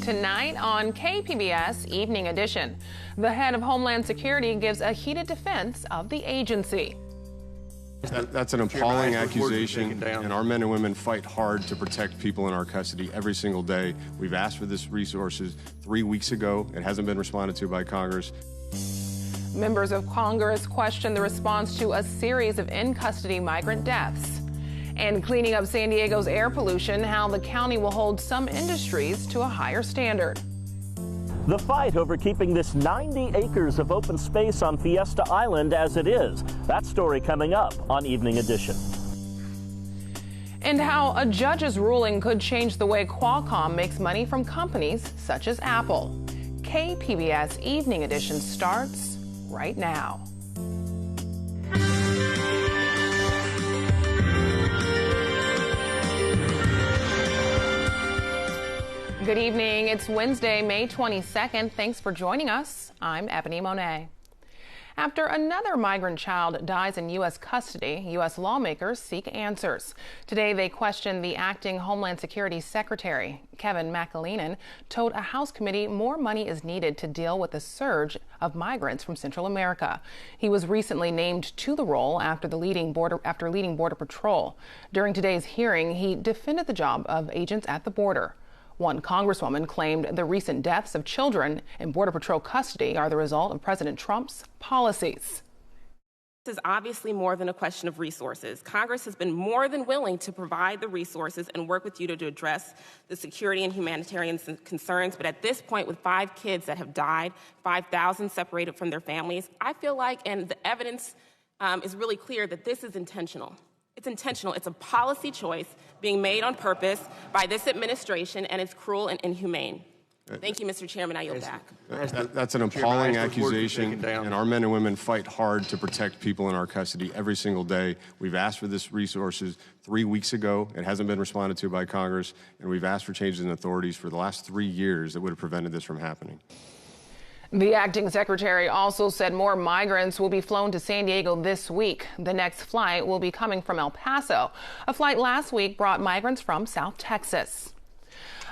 tonight on KPBS Evening Edition. The head of Homeland Security gives a heated defense of the agency. That's an appalling accusation, and our men and women fight hard to protect people in our custody every single day. We've asked for this resources 3 weeks ago. It hasn't been responded to by Congress. Members of Congress question the response to a series of in-custody migrant deaths. And cleaning up San Diego's air pollution, how the county will hold some industries to a higher standard. The fight over keeping this 90 acres of open space on Fiesta Island as it is. That story coming up on Evening Edition. And how a judge's ruling could change the way Qualcomm makes money from companies such as Apple. KPBS Evening Edition starts right now. Good evening. It's Wednesday, May 22nd. Thanks for joining us. I'm Ebony Monet. After another migrant child dies in U.S. custody, U.S. lawmakers seek answers. Today, they question the acting Homeland Security Secretary. Kevin McAleenan told a House committee more money is needed to deal with the surge of migrants from Central America. He was recently named to the role after leading Border Patrol. During today's hearing, he defended the job of agents at the border. One congresswoman claimed the recent deaths of children in Border Patrol custody are the result of President Trump's policies. This is obviously more than a question of resources. Congress has been more than willing to provide the resources and work with you to address the security and humanitarian concerns. But at this point, with 5 kids that have died, 5,000 separated from their families, I feel like, and the evidence is really clear, that this is intentional. It's intentional. It's a policy choice being made on purpose by this administration, and it's cruel and inhumane. Thank you, Mr. Chairman. I yield back. That's an appalling accusation, and our men and women fight hard to protect people in our custody every single day. We've asked for this resources 3 weeks ago. It hasn't been responded to by Congress, and we've asked for changes in authorities for the last 3 years that would have prevented this from happening. The acting secretary also said more migrants will be flown to San Diego this week. The next flight will be coming from El Paso. A flight last week brought migrants from South Texas.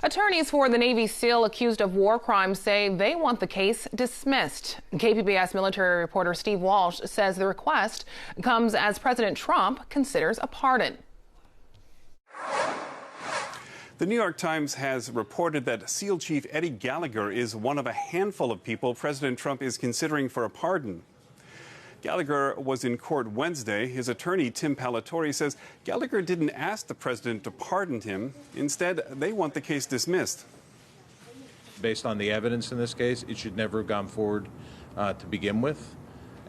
Attorneys for the Navy SEAL accused of war crimes say they want the case dismissed. KPBS military reporter Steve Walsh says the request comes as President Trump considers a pardon. The New York Times has reported that SEAL Chief Eddie Gallagher is one of a handful of people President Trump is considering for a pardon. Gallagher was in court Wednesday. His attorney, Tim Palatori, says Gallagher didn't ask the president to pardon him. Instead, they want the case dismissed. Based on the evidence in this case, it should never have gone forward to begin with.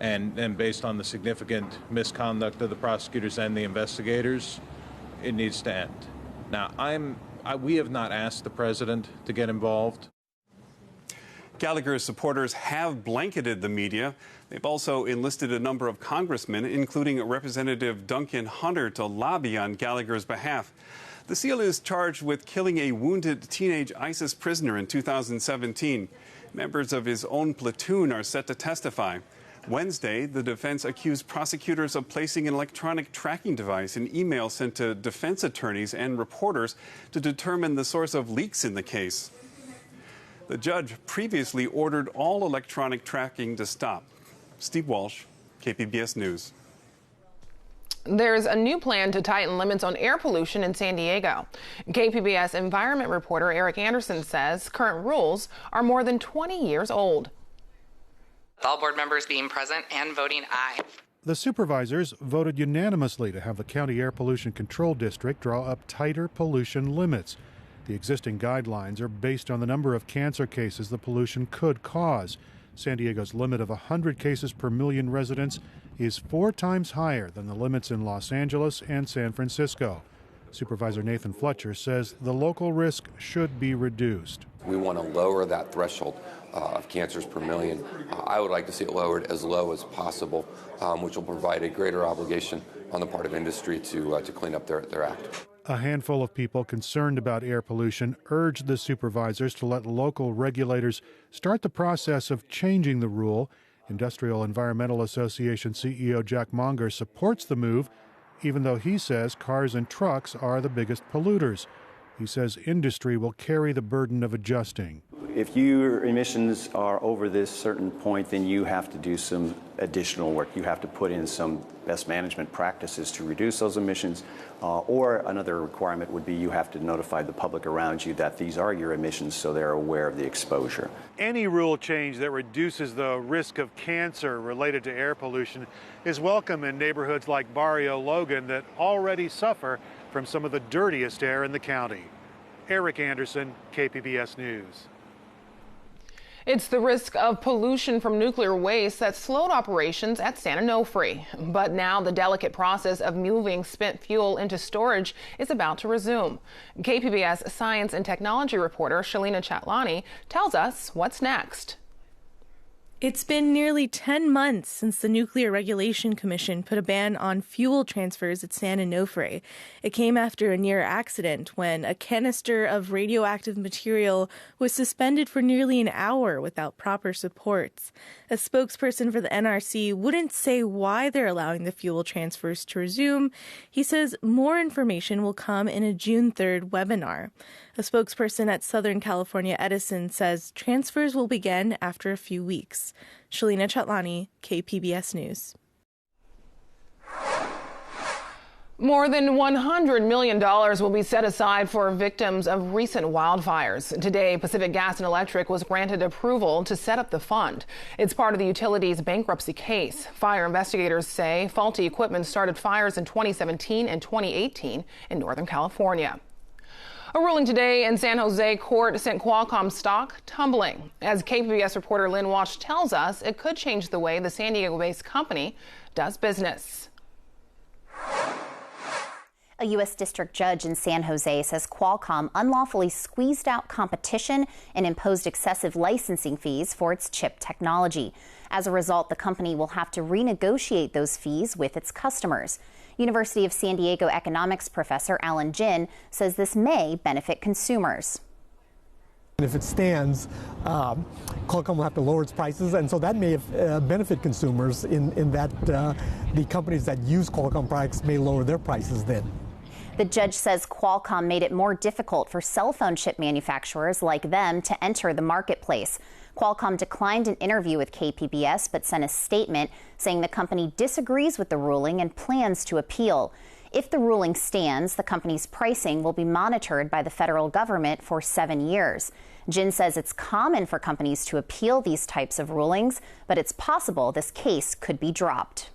And based on the significant misconduct of the prosecutors and the investigators, it needs to end. Now, we have not asked the president to get involved. Gallagher's supporters have blanketed the media. They've also enlisted a number of congressmen, including Representative Duncan Hunter, to lobby on Gallagher's behalf. The SEAL is charged with killing a wounded teenage ISIS prisoner in 2017. Members of his own platoon are set to testify. Wednesday, the defense accused prosecutors of placing an electronic tracking device in emails sent to defense attorneys and reporters to determine the source of leaks in the case. The judge previously ordered all electronic tracking to stop. Steve Walsh, KPBS News. There's a new plan to tighten limits on air pollution in San Diego. KPBS environment reporter Eric Anderson says current rules are more than 20 years old. All board members being present and voting aye. The supervisors voted unanimously to have the County Air Pollution Control District draw up tighter pollution limits. The existing guidelines are based on the number of cancer cases the pollution could cause. San Diego's limit of 100 cases per million residents is 4 times higher than the limits in Los Angeles and San Francisco. Supervisor Nathan Fletcher says the local risk should be reduced. We want to lower that threshold of cancers per million. I would like to see it lowered as low as possible, which will provide a greater obligation on the part of industry to clean up their act. A handful of people concerned about air pollution urged the supervisors to let local regulators start the process of changing the rule. Industrial Environmental Association CEO Jack Monger supports the move, even though he says cars and trucks are the biggest polluters. He says industry will carry the burden of adjusting. If your emissions are over this certain point, then you have to do some additional work. You have to put in some best management practices to reduce those emissions. Or another requirement would be you have to notify the public around you that these are your emissions so they're aware of the exposure. Any rule change that reduces the risk of cancer related to air pollution is welcome in neighborhoods like Barrio Logan that already suffer from some of the dirtiest air in the county. Eric Anderson, KPBS News. It's the risk of pollution from nuclear waste that slowed operations at San Onofre. But now the delicate process of moving spent fuel into storage is about to resume. KPBS science and technology reporter Shalina Chatlani tells us what's next. It's been nearly 10 months since the Nuclear Regulation Commission put a ban on fuel transfers at San Onofre. It came after a near accident when a canister of radioactive material was suspended for nearly an hour without proper supports. A spokesperson for the NRC wouldn't say why they're allowing the fuel transfers to resume. He says more information will come in a June 3rd webinar. A spokesperson at Southern California Edison says transfers will begin after a few weeks. Shalina Chatlani, KPBS News. More than $100 million will be set aside for victims of recent wildfires. Today, Pacific Gas and Electric was granted approval to set up the fund. It's part of the utility's bankruptcy case. Fire investigators say faulty equipment started fires in 2017 and 2018 in Northern California. A ruling today in San Jose court sent Qualcomm stock tumbling. As KPBS reporter Lynn Walsh tells us, it could change the way the San Diego-based company does business. A U.S. district judge in San Jose says Qualcomm unlawfully squeezed out competition and imposed excessive licensing fees for its chip technology. As a result, the company will have to renegotiate those fees with its customers. University of San Diego economics professor Alan Jin says this may benefit consumers. If it stands, Qualcomm will have to lower its prices, and so that may benefit consumers in that the companies that use Qualcomm products may lower their prices then. The judge says Qualcomm made it more difficult for cell phone chip manufacturers like them to enter the marketplace. Qualcomm declined an interview with KPBS but sent a statement saying the company disagrees with the ruling and plans to appeal. If the ruling stands, the company's pricing will be monitored by the federal government for 7 years. Jin says it's common for companies to appeal these types of rulings, but it's possible this case could be dropped.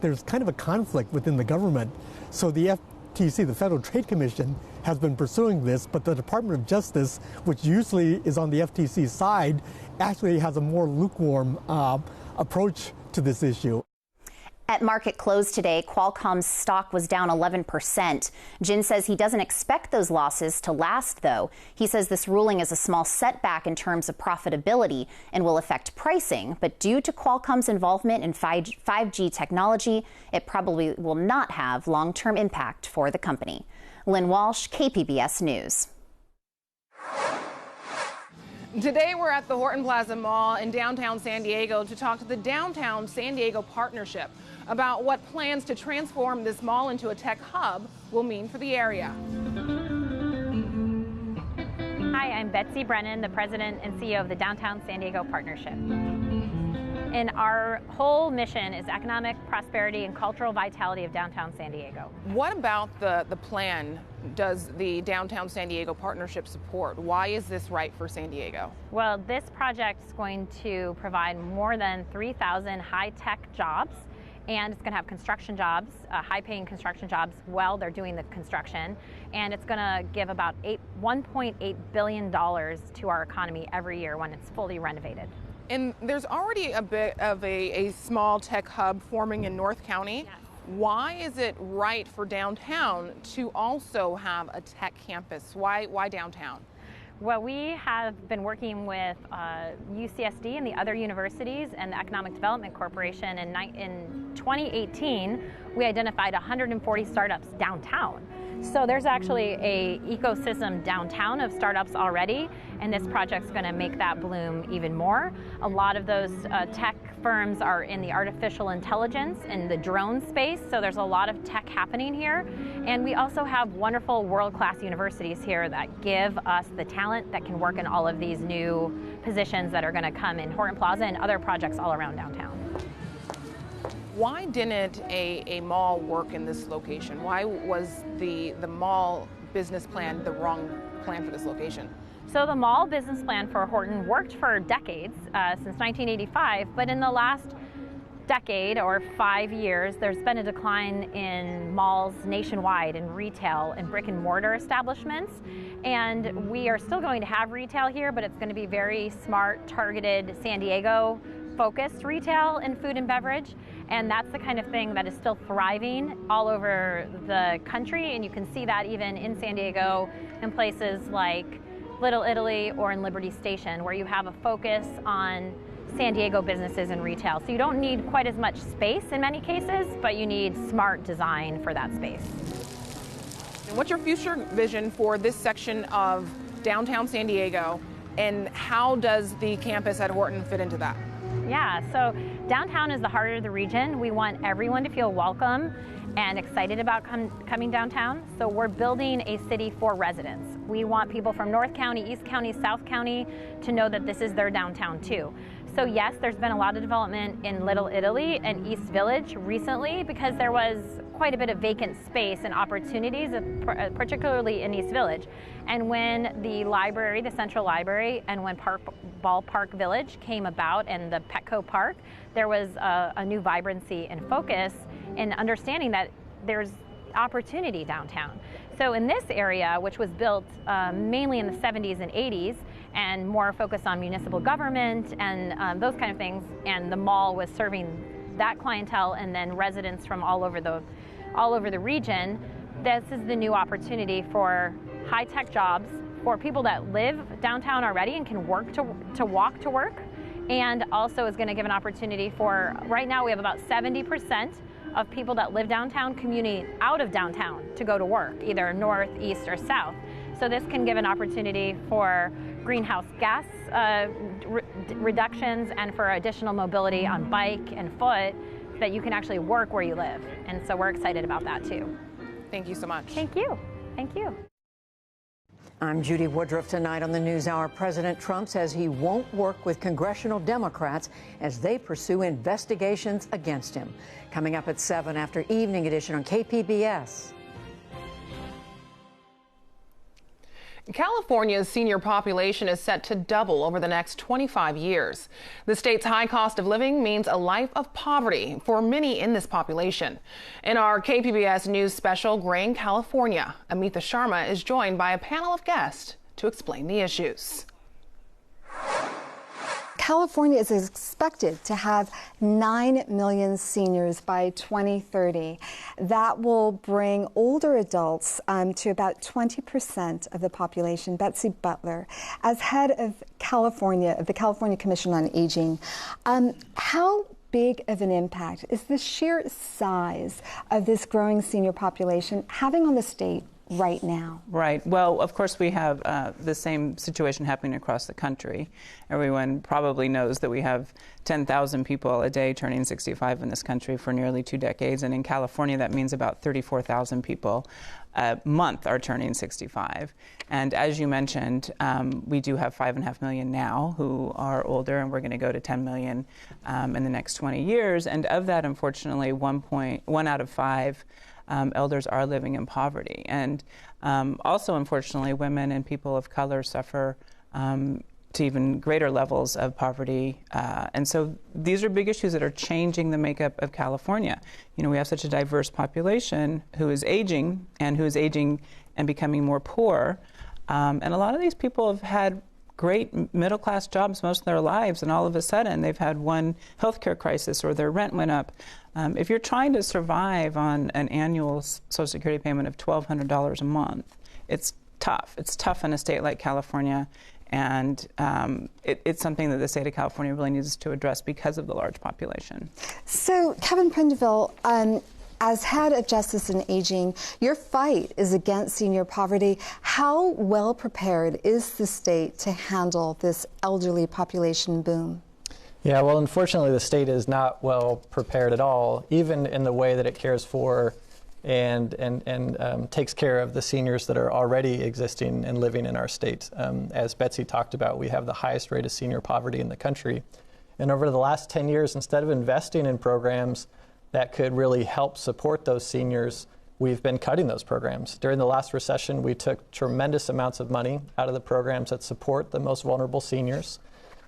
There's kind of a conflict within the government. So the FTC, the Federal Trade Commission, has been pursuing this, but the Department of Justice, which usually is on the FTC's side, actually has a more lukewarm approach to this issue. At market close today, Qualcomm's stock was down 11%. Jin says he doesn't expect those losses to last, though. He says this ruling is a small setback in terms of profitability and will affect pricing. But due to Qualcomm's involvement in 5G technology, it probably will not have long-term impact for the company. Lynn Walsh, KPBS News. Today we're at the Horton Plaza Mall in downtown San Diego to talk to the Downtown San Diego Partnership about what plans to transform this mall into a tech hub will mean for the area. Hi, I'm Betsy Brennan, the president and CEO of the Downtown San Diego Partnership. And our whole mission is economic prosperity and cultural vitality of downtown San Diego. What about the plan does the Downtown San Diego Partnership support? Why is this right for San Diego? Well, this project is going to provide more than 3,000 high-tech jobs, and it's going to have construction jobs, high-paying construction jobs while they're doing the construction, and it's going to give about $1.8 billion to our economy every year when it's fully renovated. And there's already a bit of a small tech hub forming in North County. Yes. Why is it right for downtown to also have a tech campus? Why downtown? Well, we have been working with UCSD and the other universities and the Economic Development Corporation. In 2018, we identified 140 startups downtown. So there's actually an ecosystem downtown of startups already, and this project's going to make that bloom even more. A lot of those tech firms are in the artificial intelligence and the drone space, so there's a lot of tech happening here. And we also have wonderful world-class universities here that give us the talent that can work in all of these new positions that are going to come in Horton Plaza and other projects all around downtown. Why didn't a mall work in this location? Why was the mall business plan the wrong plan for this location? So the mall business plan for Horton worked for decades, since 1985, but in the last decade or 5 years, there's been a decline in malls nationwide in retail and brick and mortar establishments. And we are still going to have retail here, but it's going to be very smart, targeted San Diego focused retail and food and beverage. And that's the kind of thing that is still thriving all over the country. And you can see that even in San Diego in places like Little Italy or in Liberty Station, where you have a focus on San Diego businesses and retail. So you don't need quite as much space in many cases, but you need smart design for that space. And what's your future vision for this section of downtown San Diego, and how does the campus at Horton fit into that? Yeah, so downtown is the heart of the region. We want everyone to feel welcome and excited about coming downtown. So we're building a city for residents. We want people from North County, East County, South County to know that this is their downtown too. So yes, there's been a lot of development in Little Italy and East Village recently because there was quite a bit of vacant space and opportunities, particularly in East Village. And when the library, the Central Library, and when Ballpark Village came about and the Petco Park, there was a new vibrancy and focus in understanding that there's opportunity downtown. So in this area, which was built mainly in the 70s and 80s, and more focused on municipal government and those kind of things, and the mall was serving that clientele and then residents from all over the region, this is the new opportunity for high-tech jobs for people that live downtown already and can walk to work, and also is going to give an opportunity for, right now we have about 70% of people that live downtown commuting out of downtown to go to work, either north, east, or south. So this can give an opportunity for greenhouse gas reductions and for additional mobility on bike and foot, so that you can actually work where you live. And so we're excited about that too. Thank you so much. Thank you. Thank you. I'm Judy Woodruff. Tonight on the NewsHour, President Trump says he won't work with congressional Democrats as they pursue investigations against him. Coming up at 7 after Evening Edition on KPBS. California's senior population is set to double over the next 25 years. The state's high cost of living means a life of poverty for many in this population. In our KPBS News special, Graying California, Amitha Sharma is joined by a panel of guests to explain the issues. California is expected to have 9 million seniors by 2030. That will bring older adults to about 20% of the population. Betsy Butler, as head of the California Commission on Aging, how big of an impact is the sheer size of this growing senior population having on the state right now? Right. Well, of course, we have the same situation happening across the country. Everyone probably knows that we have 10,000 people a day turning 65 in this country for nearly 2 decades. And in California, that means about 34,000 people a month are turning 65. And as you mentioned, we do have 5.5 million now who are older, and we're going to go to 10 million in the next 20 years. And of that, unfortunately, 1 out of 5 elders are living in poverty. And also, unfortunately, women and people of color suffer to even greater levels of poverty. And so these are big issues that are changing the makeup of California. You know, we have such a diverse population who is aging and becoming more poor. And a lot of these people have had great middle-class jobs most of their lives, and all of a sudden they've had one healthcare crisis or their rent went up. If you're trying to survive on an annual Social Security payment of $1,200 a month, it's tough. It's tough in a state like California, and it's something that the state of California really needs to address because of the large population. So, Kevin Prindiville, As head of Justice and Aging, your fight is against senior poverty. How well prepared is the state to handle this elderly population boom? Yeah, well, unfortunately, the state is not well prepared at all, even in the way that it cares for and takes care of the seniors that are already existing and living in our state. As Betsy talked about, we have the highest rate of senior poverty in the country. And over the last 10 years, instead of investing in programs that could really help support those seniors, we've been cutting those programs. During the last recession, we took tremendous amounts of money out of the programs that support the most vulnerable seniors.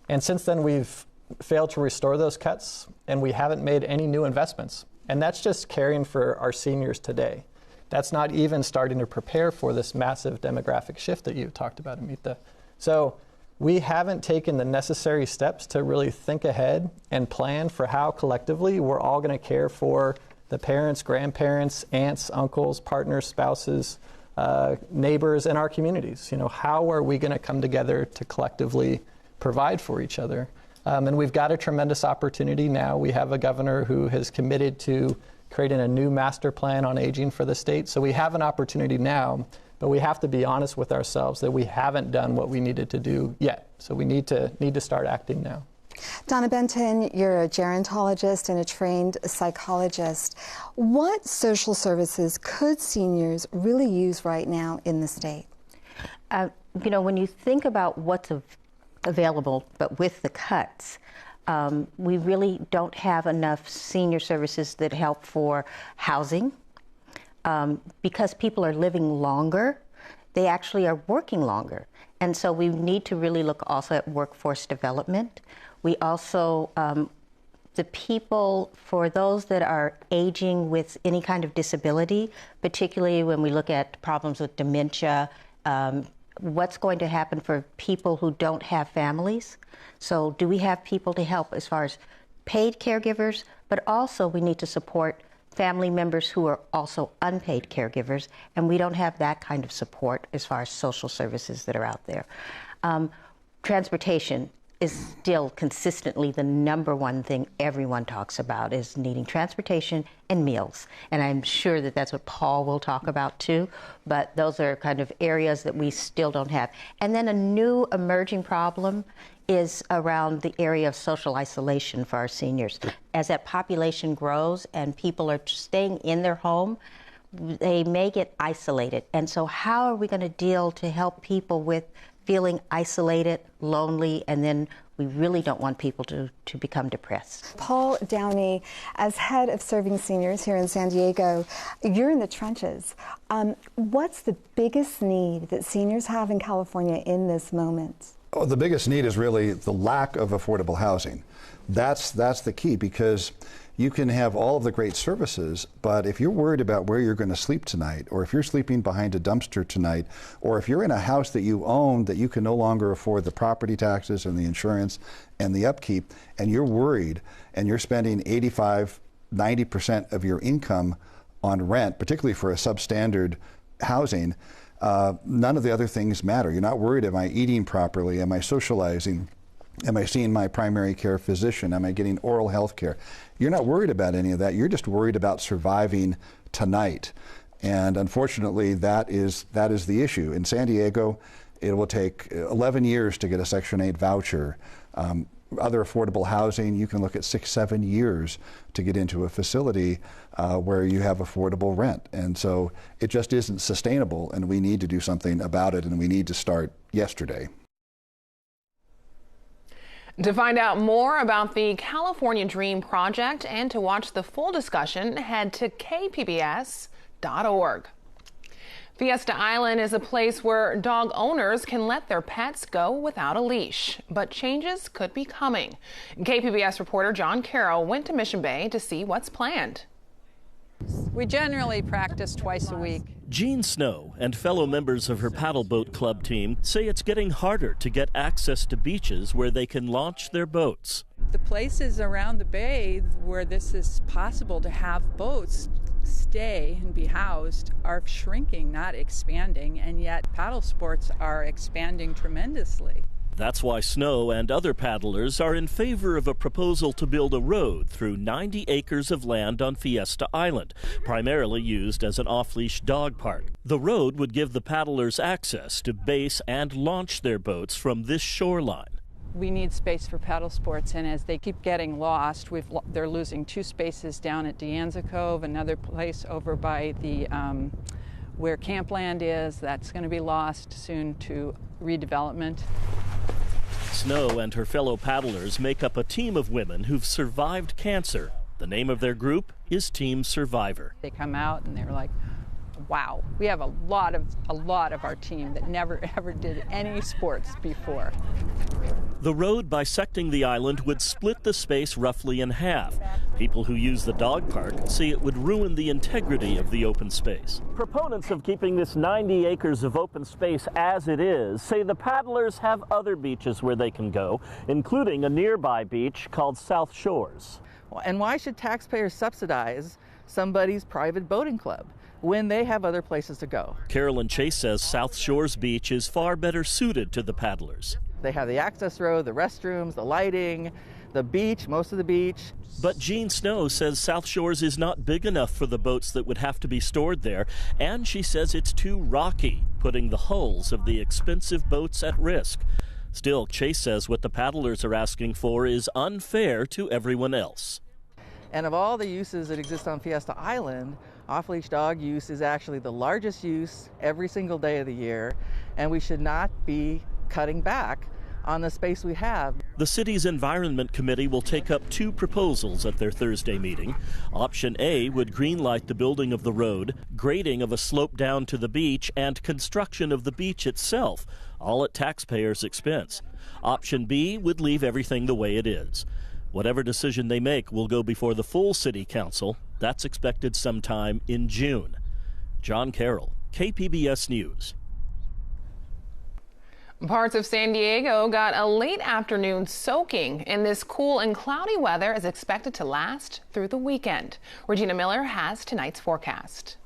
And since then, we've failed to restore those cuts, and we haven't made any new investments. And that's just caring for our seniors today. That's not even starting to prepare for this massive demographic shift that you talked about, Amita. So we haven't taken the necessary steps to really think ahead and plan for how collectively we're all going to care for the parents, grandparents, aunts, uncles, partners, spouses, neighbors in our communities. You know, how are we going to come together to collectively provide for each other? And we've got a tremendous opportunity now. We have a governor who has committed to creating a new master plan on aging for the state. So we have an opportunity now, but we have to be honest with ourselves that we haven't done what we needed to do yet. So we need to start acting now. Donna Benton, you're a gerontologist and a trained psychologist. What social services could seniors really use right now in the state? You know, when you think about what's available, but with the cuts, we really don't have enough senior services that help for housing. Because people are living longer, they actually are working longer. And so we need to really look also at workforce development. We also, the people, for those that are aging with any kind of disability, particularly when we look at problems with dementia, what's going to happen for people who don't have families? So do we have people to help as far as paid caregivers, but also we need to support family members who are also unpaid caregivers, and we don't have that kind of support as far as social services that are out there. Transportation is still consistently the number one thing everyone talks about, is needing transportation and meals. And I'm sure that that's what Paul will talk about too, but those are kind of areas that we still don't have. And then a new emerging problem is around the area of social isolation for our seniors. As that population grows and people are staying in their home, they may get isolated. And so how are we going to deal to help people with feeling isolated, lonely, and then we really don't want people to become depressed. Paul Downey, as head of serving seniors here in San Diego, you're in the trenches. What's the biggest need that seniors have in California in this moment? Oh, the biggest need is really the lack of affordable housing. That's the key, because you can have all of the great services, but if you're worried about where you're going to sleep tonight, or if you're sleeping behind a dumpster tonight, or if you're in a house that you own that you can no longer afford the property taxes and the insurance and the upkeep, and you're worried and you're spending 85–90% of your income on rent, particularly for a substandard housing, none of the other things matter. You're not worried, am I eating properly? Am I socializing? Am I seeing my primary care physician? Am I getting oral health care? You're not worried about any of that. You're just worried about surviving tonight. And unfortunately, that is the issue. In San Diego, it will take 11 years to get a Section 8 voucher. Other affordable housing, you can look at 6–7 years to get into a facility where you have affordable rent. And so it just isn't sustainable, and we need to do something about it, and we need to start yesterday. To find out more about the California Dream Project and to watch the full discussion, head to kpbs.org. Fiesta Island is a place where dog owners can let their pets go without a leash, but changes could be coming. KPBS reporter John Carroll went to Mission Bay to see what's planned. We generally practice twice a week. Jean Snow and fellow members of her paddle boat club team say it's getting harder to get access to beaches where they can launch their boats. The places around the bay where this is possible to have boats stay and be housed are shrinking, not expanding, and yet paddle sports are expanding tremendously. That's why Snow and other paddlers are in favor of a proposal to build a road through 90 acres of land on Fiesta Island, primarily used as an off-leash dog park. The road would give the paddlers access to base and launch their boats from this shoreline. We need space for paddle sports, and as they keep getting lost, they're losing 2 spaces down at De Anza Cove, another place over by the where Campland is. That's going to be lost soon to redevelopment. Snow and her fellow paddlers make up a team of women who've survived cancer. The name of their group is Team Survivor. They come out and they're like, wow, we have a lot of our team that never ever did any sports before. The road bisecting the island would split the space roughly in half. People who use the dog park say it would ruin the integrity of the open space. Proponents of keeping this 90 acres of open space as it is say the paddlers have other beaches where they can go, including a nearby beach called South Shores. And why should taxpayers subsidize somebody's private boating club when they have other places to go? Carolyn Chase says South Shores Beach is far better suited to the paddlers. They have the access road, the restrooms, the lighting, the beach, most of the beach. But Jean Snow says South Shores is not big enough for the boats that would have to be stored there, and she says it's too rocky, putting the hulls of the expensive boats at risk. Still, Chase says what the paddlers are asking for is unfair to everyone else. And of all the uses that exist on Fiesta Island, off-leash dog use is actually the largest use every single day of the year, and we should not be cutting back on the space we have. The city's Environment Committee will take up 2 proposals at their Thursday meeting. Option A would greenlight the building of the road, grading of a slope down to the beach, and construction of the beach itself, all at taxpayers' expense. Option B would leave everything the way it is. Whatever decision they make will go before the full city council. That's expected sometime in June. John Carroll, KPBS News. Parts of San Diego got a late afternoon soaking, and this cool and cloudy weather is expected to last through the weekend. Regina Miller has tonight's forecast.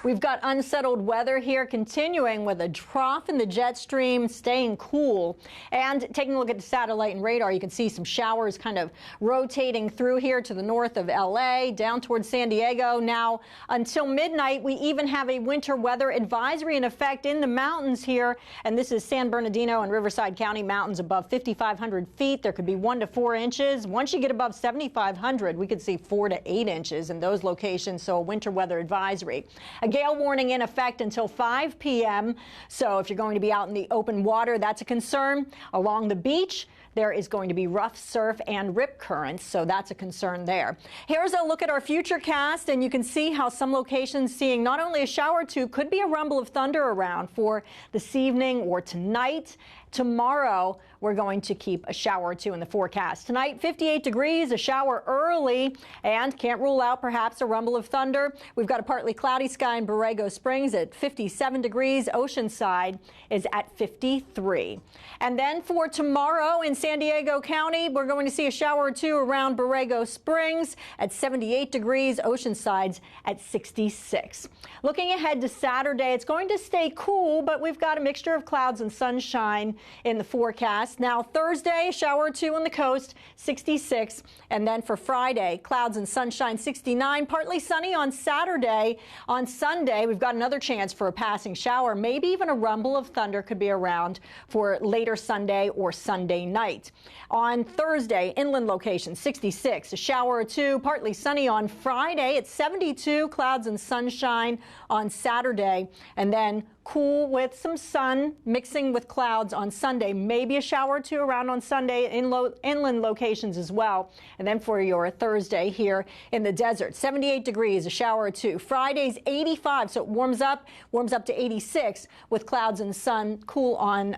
We've got unsettled weather here, continuing with a trough in the jet stream, staying cool. And taking a look at the satellite and radar, you can see some showers kind of rotating through here to the north of L.A., down towards San Diego. Now, until midnight, we even have a winter weather advisory in effect in the mountains here. And this is San Bernardino and Riverside County mountains above 5,500 feet. There could be 1 to 4 inches. Once you get above 7,500, we could see 4 to 8 inches in those locations. So a winter weather advisory. A gale warning in effect until 5 p.m. So if you're going to be out in the open water, that's a concern. Along the beach, there is going to be rough surf and rip currents, so that's a concern there. Here's a look at our futurecast, and you can see how some locations seeing not only a shower or two, could be a rumble of thunder around for this evening or tonight. Tomorrow, we're going to keep a shower or two in the forecast. Tonight, 58 degrees, a shower early, and can't rule out perhaps a rumble of thunder. We've got a partly cloudy sky in Borrego Springs at 57 degrees. Oceanside is at 53. And then for tomorrow in San Diego County, we're going to see a shower or two around Borrego Springs at 78 degrees. Oceanside's at 66. Looking ahead to Saturday, it's going to stay cool, but we've got a mixture of clouds and sunshine in the forecast. Now Thursday, a shower or two on the coast, 66. And then for Friday, clouds and sunshine, 69. Partly sunny on Saturday. On Sunday, we've got another chance for a passing shower. Maybe even a rumble of thunder could be around for later Sunday or Sunday night. On Thursday, inland location, 66. A shower or two, partly sunny on Friday at 72. Clouds and sunshine on Saturday. And then cool with some sun mixing with clouds on Sunday. Maybe a shower or two around on Sunday in inland locations as well. And then for your Thursday here in the desert, 78 degrees, a shower or two. Friday's 85, so it warms up to 86 with clouds and sun, cool on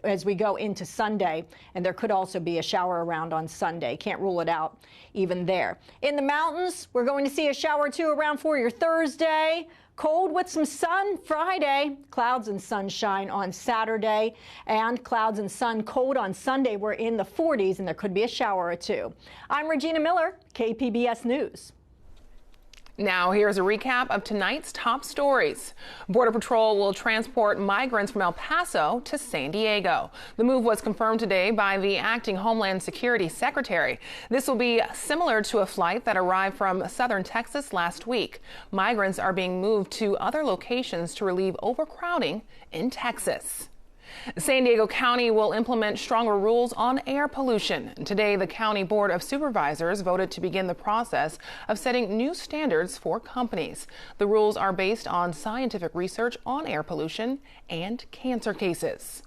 as we go into Sunday. And there could also be a shower around on Sunday. Can't rule it out even there. In the mountains, we're going to see a shower or two around for your Thursday. Cold with some sun Friday, clouds and sunshine on Saturday, and clouds and sun cold on Sunday. We're in the 40s, and there could be a shower or two. I'm Regina Miller, KPBS News. Now, here's a recap of tonight's top stories. Border Patrol will transport migrants from El Paso to San Diego. The move was confirmed today by the acting Homeland Security Secretary. This will be similar to a flight that arrived from southern Texas last week. Migrants are being moved to other locations to relieve overcrowding in Texas. San Diego County will implement stronger rules on air pollution. Today, the County Board of Supervisors voted to begin the process of setting new standards for companies. The rules are based on scientific research on air pollution and cancer cases.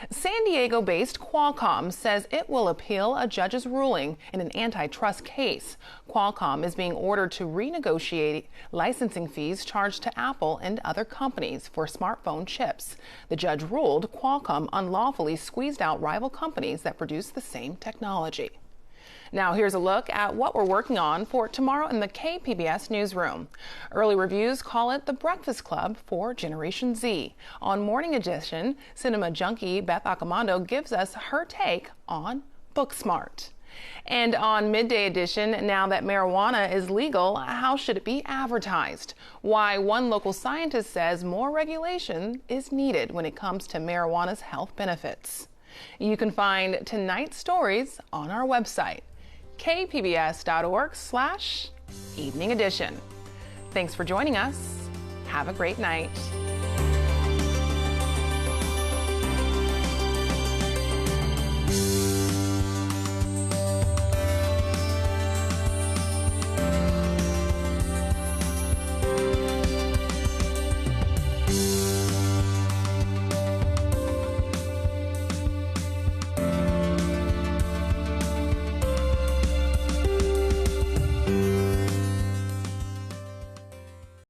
San Diego-based Qualcomm says it will appeal a judge's ruling in an antitrust case. Qualcomm is being ordered to renegotiate licensing fees charged to Apple and other companies for smartphone chips. The judge ruled Qualcomm unlawfully squeezed out rival companies that produce the same technology. Now here's a look at what we're working on for tomorrow in the KPBS newsroom. Early reviews call it the Breakfast Club for Generation Z. On Morning Edition, cinema junkie Beth Accomando gives us her take on Booksmart. And on Midday Edition, now that marijuana is legal, how should it be advertised? Why one local scientist says more regulation is needed when it comes to marijuana's health benefits. You can find tonight's stories on our website, kpbs.org/evening edition. Thanks for joining us. Have a great night.